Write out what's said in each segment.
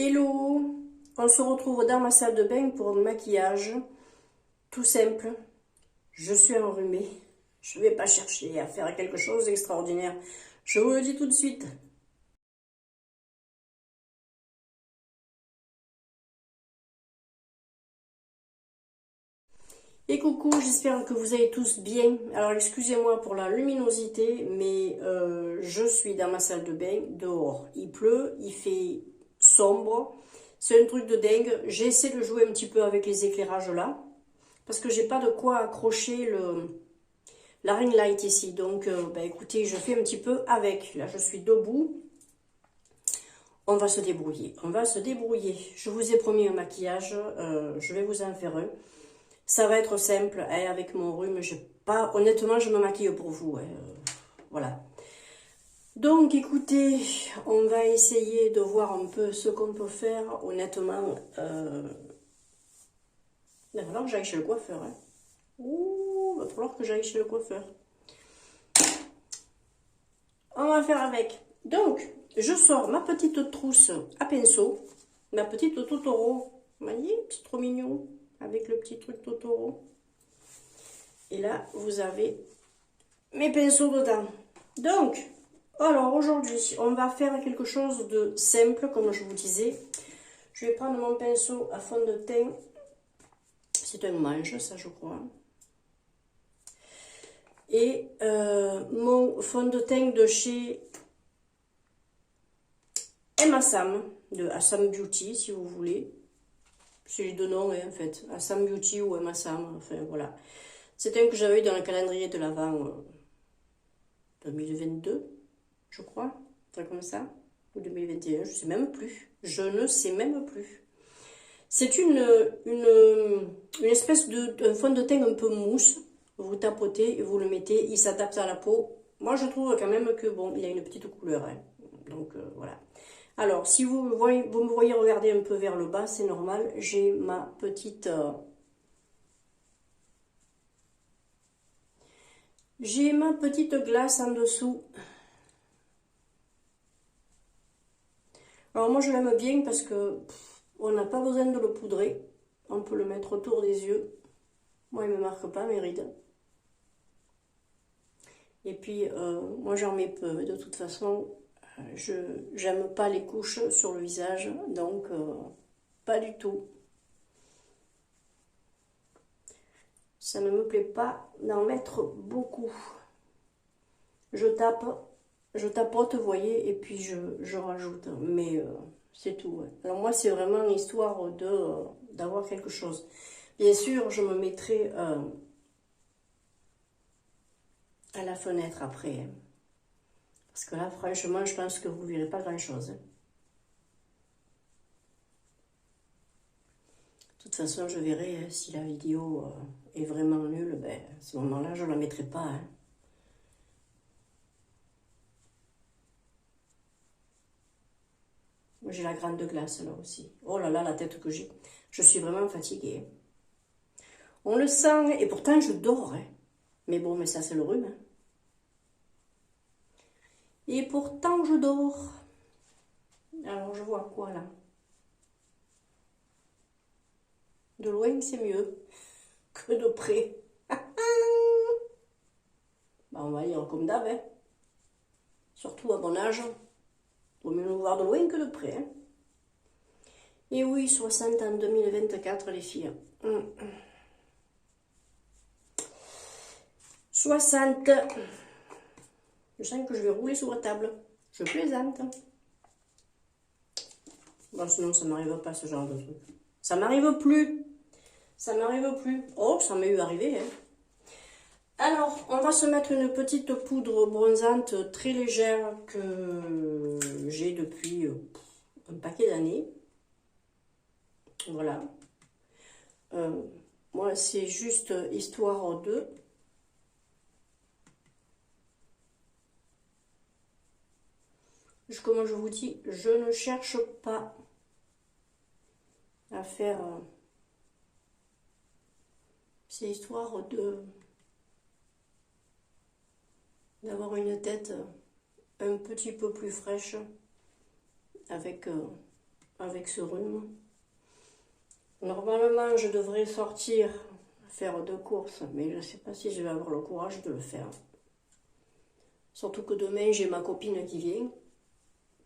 Hello, on se retrouve dans ma salle de bain pour un maquillage tout simple. Je suis enrhumée, je ne vais pas chercher à faire quelque chose d'extraordinaire. Je vous le dis tout de suite. Et coucou, j'espère que vous allez tous bien. Alors excusez-moi pour la luminosité, mais je suis dans ma salle de bain, dehors. Il pleut, il fait sombre, c'est un truc de dingue. J'essaie de jouer un petit peu avec les éclairages là, parce que j'ai pas de quoi accrocher la ring light ici. Donc bah, écoutez, je fais un petit peu avec. Là, je suis debout. On va se débrouiller. On va se débrouiller. Je vous ai promis un maquillage. Je vais vous en faire un. Ça va être simple. Hein, avec mon rhume, honnêtement, je me maquille pour vous. Hein, voilà. Donc écoutez, on va essayer de voir un peu ce qu'on peut faire. Honnêtement, il va falloir que j'aille chez le coiffeur. Hein. Ouh, il va falloir que j'aille chez le coiffeur. On va faire avec. Donc, je sors ma petite trousse à pinceau, ma petite Totoro. Vous voyez, c'est trop mignon, avec le petit truc Totoro. Et là, vous avez mes pinceaux dedans. Donc, alors aujourd'hui, on va faire quelque chose de simple, comme je vous disais. Je vais prendre mon pinceau à fond de teint. C'est un manche, ça je crois. Et mon fond de teint de chez Emma Sam, de Assam Beauty, si vous voulez. C'est les deux noms, hein, en fait. Assam Beauty ou Emma Sam, enfin voilà. C'est un que j'avais eu dans le calendrier de l'Avent 2022, je crois. Un truc comme ça. Ou 2021, je ne sais même plus. Je ne sais même plus. C'est une espèce de fond de teint un peu mousse. Vous tapotez et vous le mettez, il s'adapte à la peau. Moi, je trouve quand même que, bon, il a une petite couleur. Hein. Donc, voilà. Alors, si vous me voyez regarder un peu vers le bas, c'est normal. J'ai ma petite... j'ai ma petite glace en dessous. Alors moi, je l'aime bien parce que on n'a pas besoin de le poudrer. On peut le mettre autour des yeux. Moi, il ne me marque pas mes rides. Et puis, moi, j'en mets peu. De toute façon, je j'aime pas les couches sur le visage. Donc, pas du tout. Ça ne me plaît pas d'en mettre beaucoup. Je tape, je tapote, vous voyez, et puis je rajoute. Mais c'est tout. Ouais. Alors moi, c'est vraiment l'histoire d'avoir quelque chose. Bien sûr, je me mettrai à la fenêtre après. Hein. Parce que là, franchement, je pense que vous ne verrez pas grand-chose. Hein. De toute façon, je verrai hein, si la vidéo est vraiment nulle. Ben, à ce moment-là, je ne la mettrai pas. Hein. J'ai la grande glace là aussi. Oh là là, la tête que j'ai. Je suis vraiment fatiguée. On le sent, et pourtant je dors. Hein. Mais bon, mais ça c'est le rhume. Hein. Et pourtant je dors. Alors je vois quoi là? De loin c'est mieux que de près. Bah, on va dire comme d'hab. Hein. Surtout à mon âge. Vaut mieux nous voir de loin que de près. Hein. Et oui, 60 en 2024 les filles. 60. Je sens que je vais rouler sur la table. Je plaisante. Bon, sinon, ça m'arrive pas ce genre de truc. Ça m'arrive plus. Ça m'arrive plus. Oh, ça m'est eu arrivé. Hein. Alors, on va se mettre une petite poudre bronzante très légère que j'ai depuis un paquet d'années. Voilà. Moi, c'est juste histoire de... Comme je vous dis, je ne cherche pas à faire... c'est histoire de... d'avoir une tête un petit peu plus fraîche avec avec ce rhume. Normalement, je devrais sortir faire 2 courses, mais je ne sais pas si je vais avoir le courage de le faire. Surtout que demain, j'ai ma copine qui vient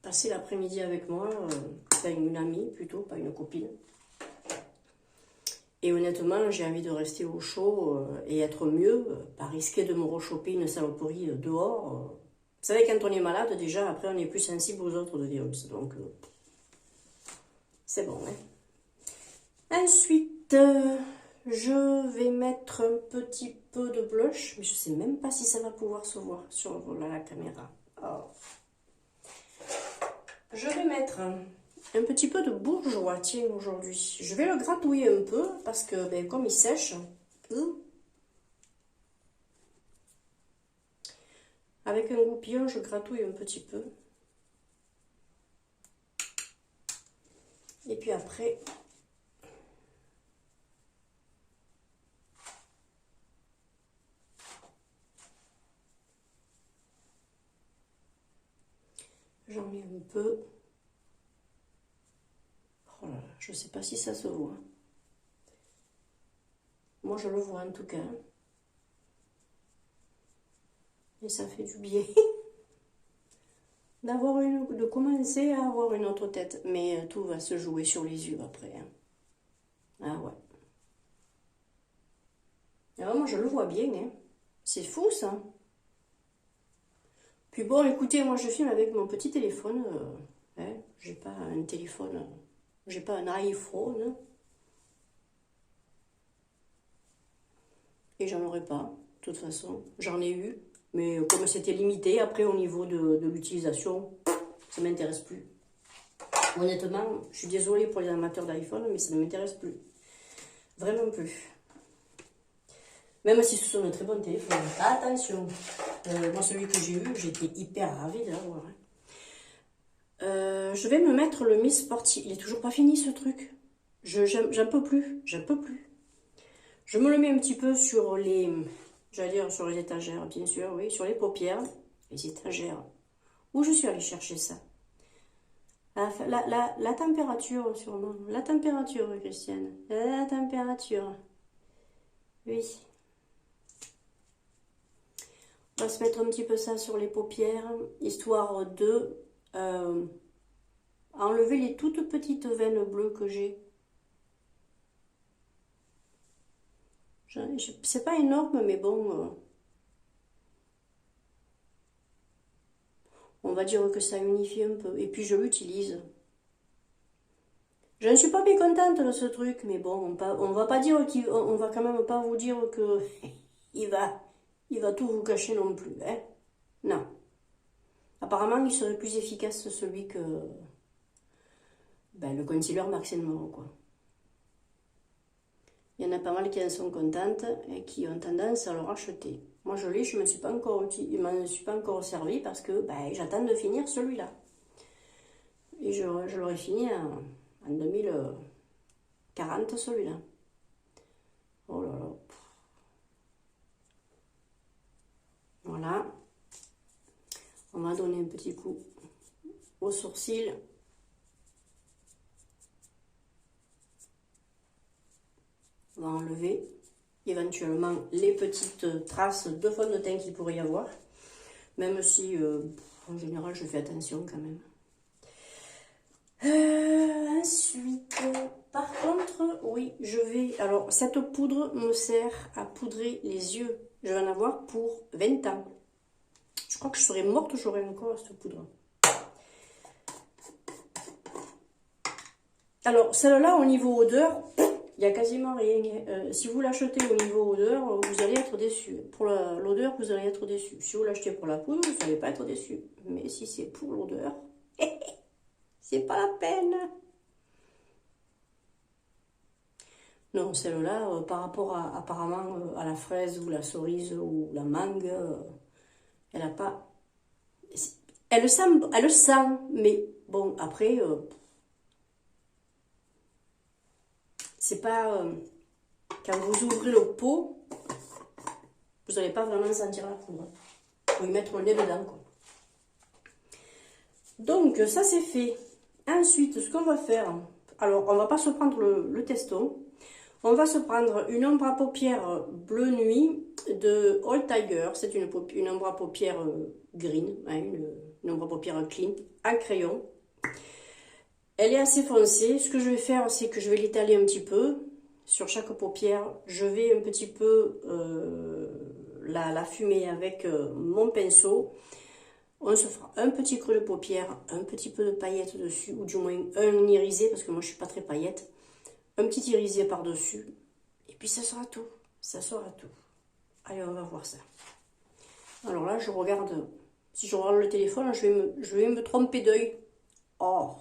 passer l'après-midi avec moi, enfin une amie plutôt, pas une copine. Et honnêtement, j'ai envie de rester au chaud et être mieux, pas risquer de me rechoper une saloperie dehors. Vous savez, quand on est malade, déjà, après, on est plus sensible aux autres de virus. Donc, c'est bon. Hein. Ensuite, je vais mettre un petit peu de blush, mais je ne sais même pas si ça va pouvoir se voir sur la caméra. Alors, je vais mettre un petit peu de bourgeois, tiens, aujourd'hui. Je vais le gratouiller un peu, parce que, ben, comme il sèche, avec un goupillon, je gratouille un petit peu. Et puis après, j'en mets un peu. Oh là là, je ne sais pas si ça se voit. Moi, je le vois en tout cas. Et ça fait du bien de commencer à avoir une autre tête. Mais tout va se jouer sur les yeux après. Hein. Ah ouais. Alors moi, je le vois bien. Hein. C'est fou, ça. Puis bon, écoutez, moi, je filme avec mon petit téléphone. Hein. J'ai pas un téléphone... J'ai pas un iPhone. Et j'en aurais pas, de toute façon. J'en ai eu. Mais comme c'était limité, après, au niveau de l'utilisation, ça ne m'intéresse plus. Honnêtement, je suis désolée pour les amateurs d'iPhone, mais ça ne m'intéresse plus. Vraiment plus. Même si ce sont de très bons téléphones. Attention. Moi, celui que j'ai eu, j'étais hyper ravie de l'avoir. Je vais me mettre le Miss Sporty. Il est toujours pas fini, ce truc. J'en peux plus. J'en peux plus. Je me le mets un petit peu sur les... J'allais dire sur les étagères, bien sûr, oui. Sur les paupières. Les étagères. Où je suis allée chercher ça? La température, sûrement. La température, Christiane. La température. Oui. On va se mettre un petit peu ça sur les paupières, histoire de enlever les toutes petites veines bleues que j'ai. C'est pas énorme, mais bon... on va dire que ça unifie un peu. Et puis je l'utilise. Je ne suis pas mécontente de ce truc, mais bon, on va pas dire on va quand même pas vous dire que il va tout vous cacher non plus, hein. Non. Apparemment, il serait plus efficace celui que ben, le concealer Max Moro, quoi. Il y en a pas mal qui en sont contentes et qui ont tendance à le racheter. Moi, je l'ai, je ne me suis pas encore servi parce que ben, j'attends de finir celui-là. Et je l'aurai fini en 2040, celui-là. Oh là là. Voilà. On va donner un petit coup au sourcil. On va enlever éventuellement les petites traces de fond de teint qu'il pourrait y avoir. Même si, en général, je fais attention quand même. Ensuite, par contre, oui, je vais... Alors, cette poudre me sert à poudrer les yeux. Je vais en avoir pour 20 ans. Je crois que je serais morte, j'aurais encore cette poudre. Alors, celle-là, au niveau odeur, il n'y a quasiment rien. Si vous l'achetez au niveau odeur, vous allez être déçu. Pour l'odeur, vous allez être déçu. Si vous l'achetez pour la poudre, vous n'allez pas être déçu. Mais si c'est pour l'odeur, c'est pas la peine. Non, celle-là, par rapport apparemment à la fraise ou la cerise ou la mangue, elle a pas... Elle le sent, mais bon, après, c'est pas... quand vous ouvrez le pot, vous n'allez pas vraiment sentir la poudre. Il faut y mettre le nez dedans, quoi. Donc, ça c'est fait. Ensuite, ce qu'on va faire, alors on va pas se prendre le teston, on va se prendre une ombre à paupières bleu nuit de All Tiger. C'est une ombre à paupières green, hein, une ombre à paupières clean, à crayon. Elle est assez foncée. Ce que je vais faire, c'est que je vais l'étaler un petit peu sur chaque paupière. Je vais un petit peu la fumer avec mon pinceau. On se fera un petit creux de paupière, un petit peu de paillettes dessus, ou du moins un irisé, parce que moi je suis pas très paillette. Un petit irisé par-dessus. Et puis ça sera tout. Ça sera tout. Allez, on va voir ça. Alors là, je regarde. Si je regarde le téléphone, je vais me tromper d'œil. Oh.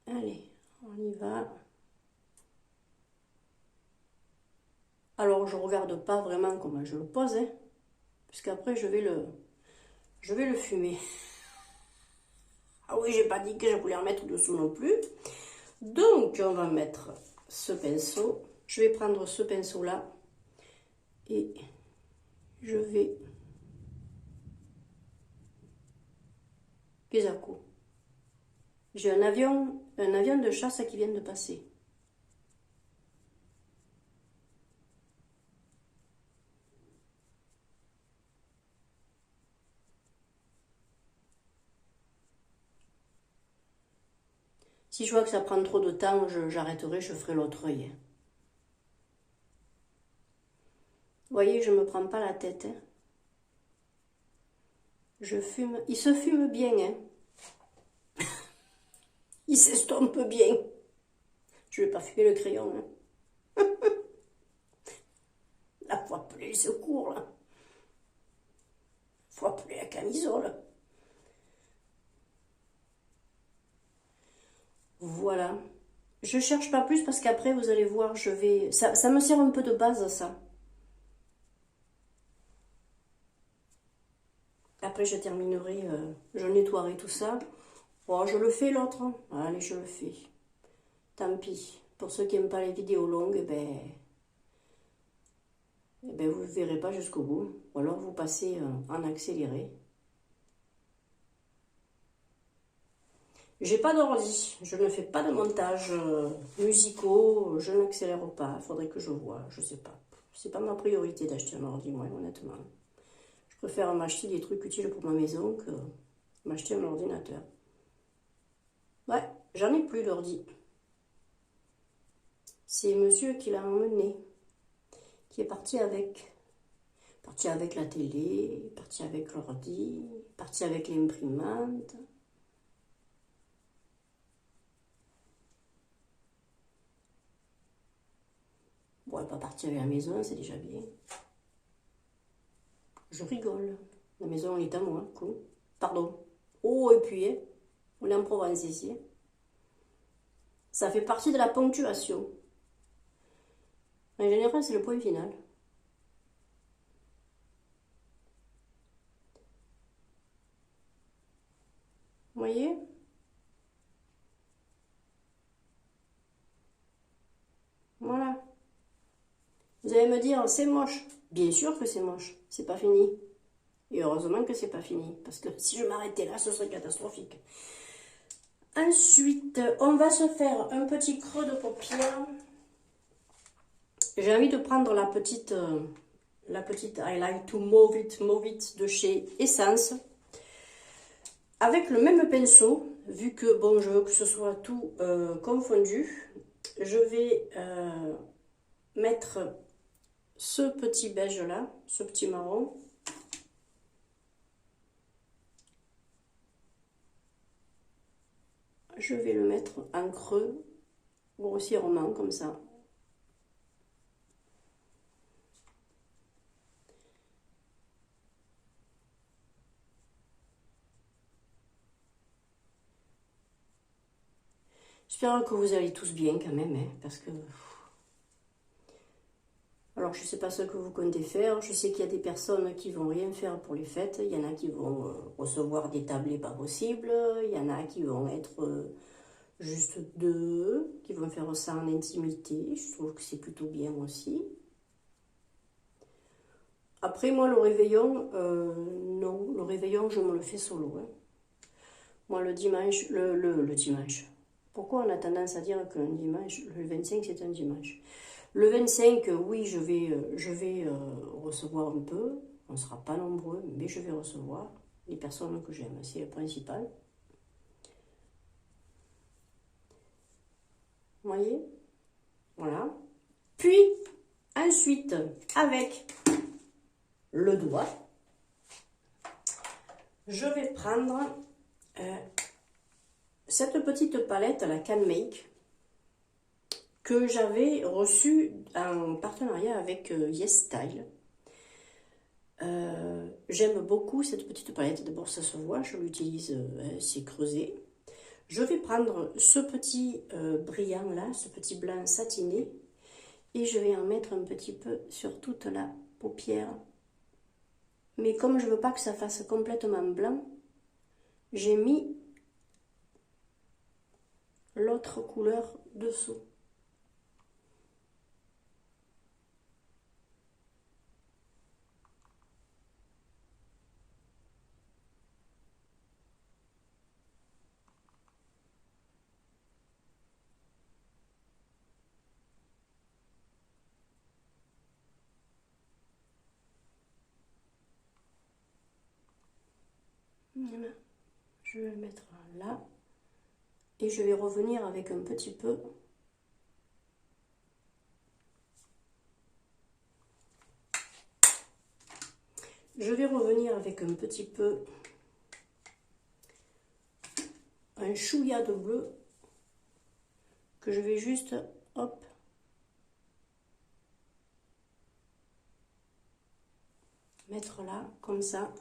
Allez, on y va. Alors, je regarde pas vraiment comment je le pose, hein, puisqu'après, je vais le fumer. Ah oui, j'ai pas dit que je voulais en mettre dessous non plus. Donc, on va mettre ce pinceau. Je vais prendre ce pinceau-là et je vais les à coups. J'ai un avion de chasse qui vient de passer. Si je vois que ça prend trop de temps, j'arrêterai, je ferai l'autre œil. Vous voyez, je ne me prends pas la tête. Hein. Je fume. Il se fume bien. Hein. Il s'estompe bien. Je ne vais pas fumer le crayon. Hein. Là, faut appeler les secours. Là. Faut appeler la camisole. Voilà. Je cherche pas plus parce qu'après, vous allez voir, je vais... Ça me sert un peu de base, ça. Après, je terminerai, je nettoierai tout ça. Oh, je le fais l'autre. Hein. Allez, je le fais. Tant pis. Pour ceux qui n'aiment pas les vidéos longues, vous ne verrez pas jusqu'au bout. Ou alors vous passez en accéléré. J'ai pas d'ordi. Je ne fais pas de montage musicaux. Je n'accélère pas. Il faudrait que je voie. Je sais pas. C'est pas ma priorité d'acheter un ordi, moi, honnêtement. Je préfère m'acheter des trucs utiles pour ma maison que m'acheter un ordinateur. Ouais, j'en ai plus d'ordi. C'est monsieur qui l'a emmené, qui est parti avec. Parti avec la télé, parti avec l'ordi, parti avec l'imprimante. Bon, elle n'est pas partie avec la maison, c'est déjà bien. Je rigole. La maison est à moi, cool. Pardon. Oh, et puis, hein, on est en Provence ici. Ça fait partie de la ponctuation. En général, c'est le point final. Vous voyez? Voilà. Vous allez me dire, c'est moche. Bien sûr que c'est moche. C'est pas fini. Et heureusement que c'est pas fini. Parce que si je m'arrêtais là, ce serait catastrophique. Ensuite, on va se faire un petit creux de paupière. J'ai envie de prendre la petite I like to move it de chez Essence. Avec le même pinceau, vu que bon, je veux que ce soit tout confondu, je vais mettre ce petit beige là, ce petit marron. Je vais le mettre en creux, grossièrement comme ça. J'espère que vous allez tous bien quand même, hein, parce que... Alors, je ne sais pas ce que vous comptez faire. Je sais qu'il y a des personnes qui vont rien faire pour les fêtes. Il y en a qui vont recevoir des tablés pas possibles. Il y en a qui vont être juste deux, qui vont faire ça en intimité. Je trouve que c'est plutôt bien aussi. Après, moi, le réveillon, non. Le réveillon, je me le fais solo. Hein. Moi, le dimanche, le dimanche. Pourquoi on a tendance à dire qu'un dimanche, le 25, c'est un dimanche? Le 25, oui, je vais recevoir un peu. On ne sera pas nombreux, mais je vais recevoir les personnes que j'aime. C'est le principal. Vous voyez? Voilà. Puis, ensuite, avec le doigt, je vais prendre cette petite palette, la Can Make, que j'avais reçue en partenariat avec Yes Style. J'aime beaucoup cette petite palette. D'abord, ça se voit, je l'utilise, c'est creusé. Je vais prendre ce petit brillant là, ce petit blanc satiné, et je vais en mettre un petit peu sur toute la paupière. Mais comme je ne veux pas que ça fasse complètement blanc, j'ai mis l'autre couleur dessous. Voilà. Je vais le mettre là. Et je vais revenir avec un petit peu un chouïa de bleu que je vais juste, hop, mettre là, comme ça.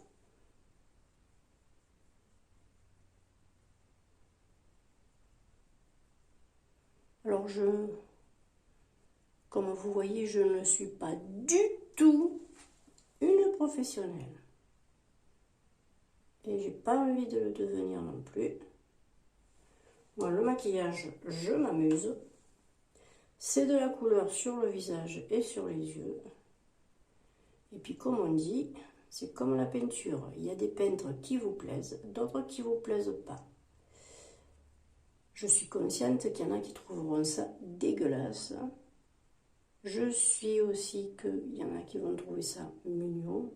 Alors comme vous voyez, je ne suis pas du tout une professionnelle. Et j'ai pas envie de le devenir non plus. Moi, le maquillage, je m'amuse. C'est de la couleur sur le visage et sur les yeux. Et puis, comme on dit, c'est comme la peinture. Il y a des peintres qui vous plaisent, d'autres qui vous plaisent pas. Je suis consciente qu'il y en a qui trouveront ça dégueulasse. Je suis aussi qu'il y en a qui vont trouver ça mignon.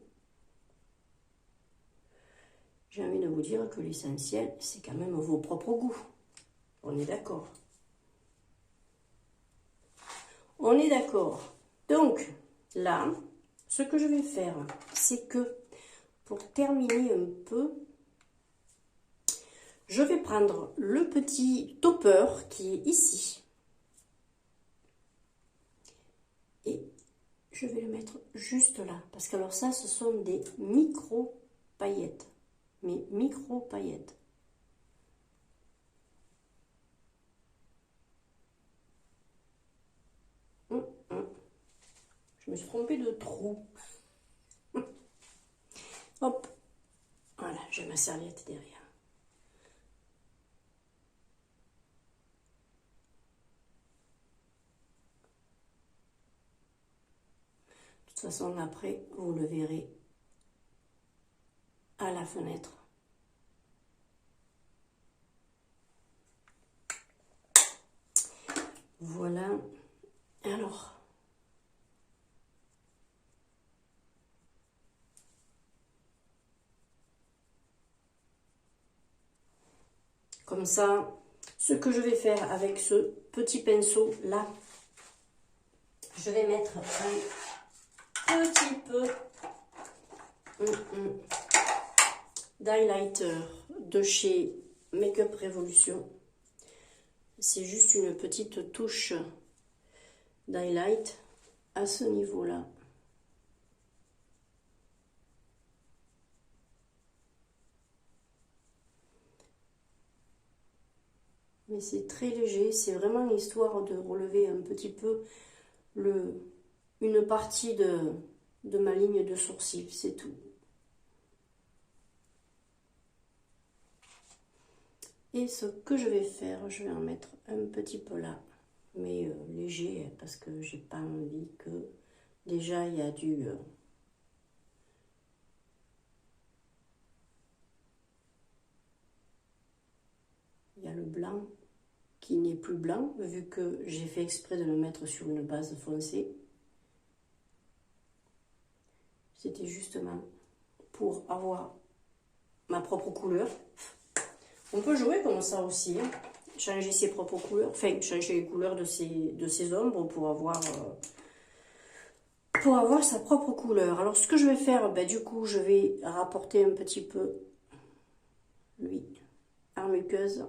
J'ai envie de vous dire que l'essentiel, c'est quand même vos propres goûts. On est d'accord. On est d'accord. Donc, là, ce que je vais faire, c'est que pour terminer un peu, je vais prendre le petit topper qui est ici. Et je vais le mettre juste là. Parce que alors ça, ce sont des micro-paillettes. Mais micro-paillettes. Je me suis trompée de trou. Hop. Voilà, j'ai ma serviette derrière. De toute façon, après, vous le verrez à la fenêtre. Voilà. Alors, comme ça, ce que je vais faire avec ce petit pinceau là, je vais mettre un petit peu d'highlighter de chez Make-up Revolution. C'est juste une petite touche d'highlight à ce niveau-là. Mais c'est très léger, c'est vraiment l'histoire de relever un petit peu une partie de ma ligne de sourcil, c'est tout. Et ce que je vais faire, je vais en mettre un petit peu là, mais léger, parce que j'ai pas envie que... Déjà, il y a du... Il y a le blanc qui n'est plus blanc, vu que j'ai fait exprès de le mettre sur une base foncée. C'était justement pour avoir ma propre couleur. On peut jouer comme ça aussi, hein. Changer ses propres couleurs, enfin changer les couleurs de ses ombres pour avoir sa propre couleur. Alors ce que je vais faire, ben, du coup je vais rapporter un petit peu lui en muqueuse.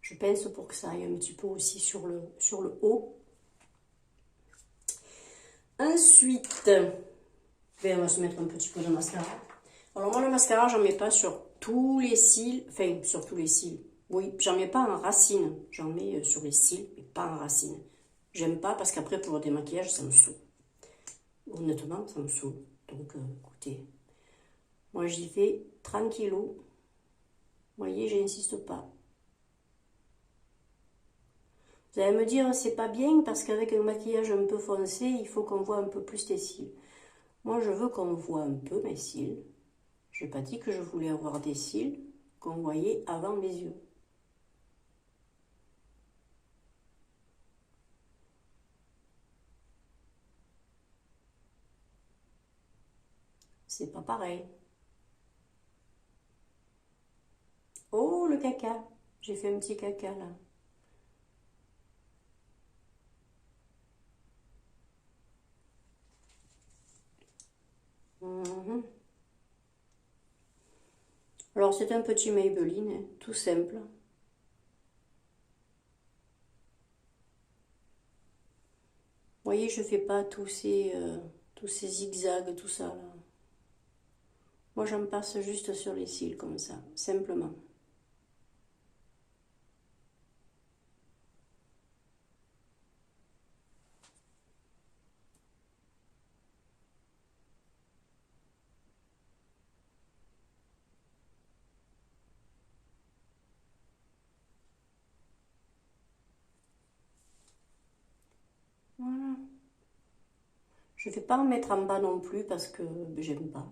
Je pince pour que ça aille un petit peu aussi sur le haut. Ensuite, ben, on va se mettre un petit peu de mascara. Alors moi le mascara, j'en mets pas sur tous les cils, enfin sur tous les cils. Oui, j'en mets pas en racine, j'en mets sur les cils, mais pas en racine. J'aime pas parce qu'après pour le démaquillage, ça me saoule. Honnêtement, ça me saoule. Donc écoutez, moi j'y vais tranquillou. Vous voyez, j'insiste pas. Vous allez me dire, c'est pas bien parce qu'avec un maquillage un peu foncé, il faut qu'on voit un peu plus tes cils. Moi, je veux qu'on voit un peu mes cils. Je n'ai pas dit que je voulais avoir des cils qu'on voyait avant mes yeux. C'est pas pareil. Oh, le caca. J'ai fait un petit caca là. Mhm. Alors, c'est un petit Maybelline, hein, tout simple. Vous voyez, je fais pas tous ces zigzags, tout ça là. Moi, j'en passe juste sur les cils comme ça, simplement. Voilà. Je ne vais pas en mettre en bas non plus parce que j'aime pas.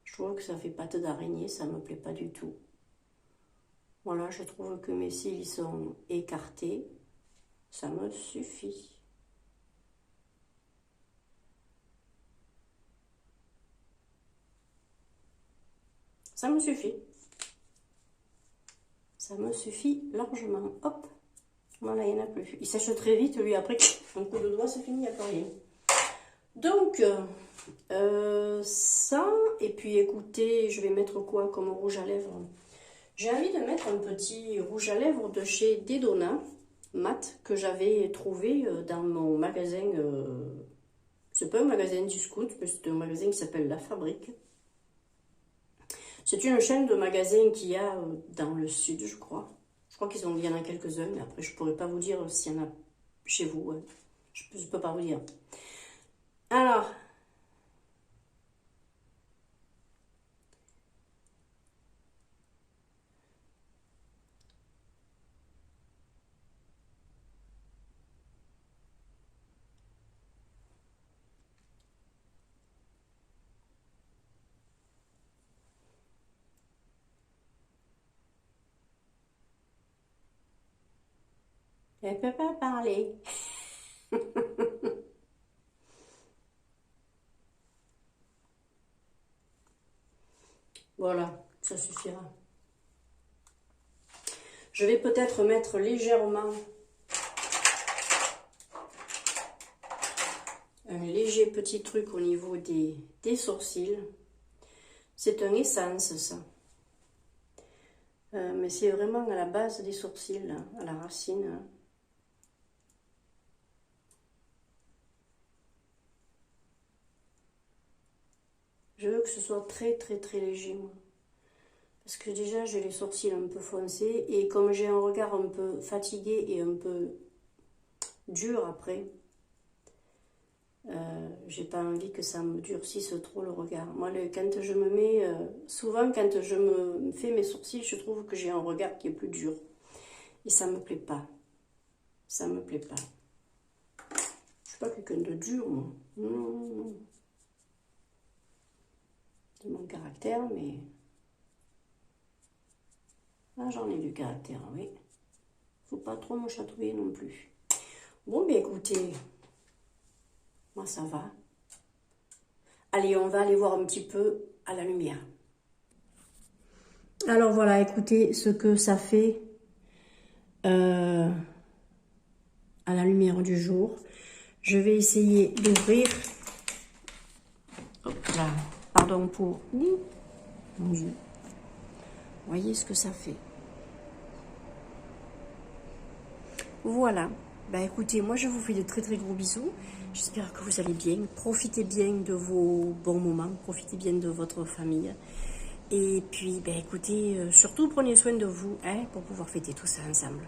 Je trouve que ça fait pâte d'araignée, ça me plaît pas du tout. Voilà, je trouve que mes cils sont écartés. Ça me suffit. Ça me suffit. Ça me suffit largement. Hop. Voilà, il n'y en a plus. Il sèche très vite, lui, après, un coup de doigt, c'est fini, il n'y a plus rien. Donc, ça, et puis écoutez, je vais mettre quoi comme rouge à lèvres? J'ai envie de mettre un petit rouge à lèvres de chez Dedona, mat, que j'avais trouvé dans mon magasin. C'est pas un magasin discount, mais c'est un magasin qui s'appelle La Fabrique. C'est une chaîne de magasins qu'il y a dans le sud, je crois. Je crois qu'il y en a quelques-uns, mais après, je pourrais pas vous dire s'il y en a chez vous. Ouais. Je ne peux pas vous dire. Alors, elle ne peut pas parler. Voilà, ça suffira. Je vais peut-être mettre légèrement un léger petit truc au niveau des sourcils. C'est un essence, ça. Mais c'est vraiment à la base des sourcils, là, à la racine. Je veux que ce soit très très très léger, moi. Parce que déjà, j'ai les sourcils un peu foncés. Et comme j'ai un regard un peu fatigué et un peu dur après, j'ai pas envie que ça me durcisse trop le regard. Moi, quand je me mets... souvent, quand je me fais mes sourcils, je trouve que j'ai un regard qui est plus dur. Et ça me plaît pas. Ça me plaît pas. Je suis pas quelqu'un de dur, moi. Non, non, non. C'est mon caractère, mais... Ah, j'en ai du caractère, oui. Faut pas trop me chatouiller non plus. Bon, bien écoutez, moi ça va. Allez, on va aller voir un petit peu à la lumière. Alors voilà, écoutez ce que ça fait à la lumière du jour. Je vais essayer d'ouvrir. Hop là, pardon pour... Mon Dieu. Voyez ce que ça fait. Voilà. Bah écoutez, moi je vous fais de très très gros bisous. J'espère que vous allez bien. Profitez bien de vos bons moments. Profitez bien de votre famille. Et puis, bah écoutez, surtout prenez soin de vous, hein, pour pouvoir fêter tout ça ensemble.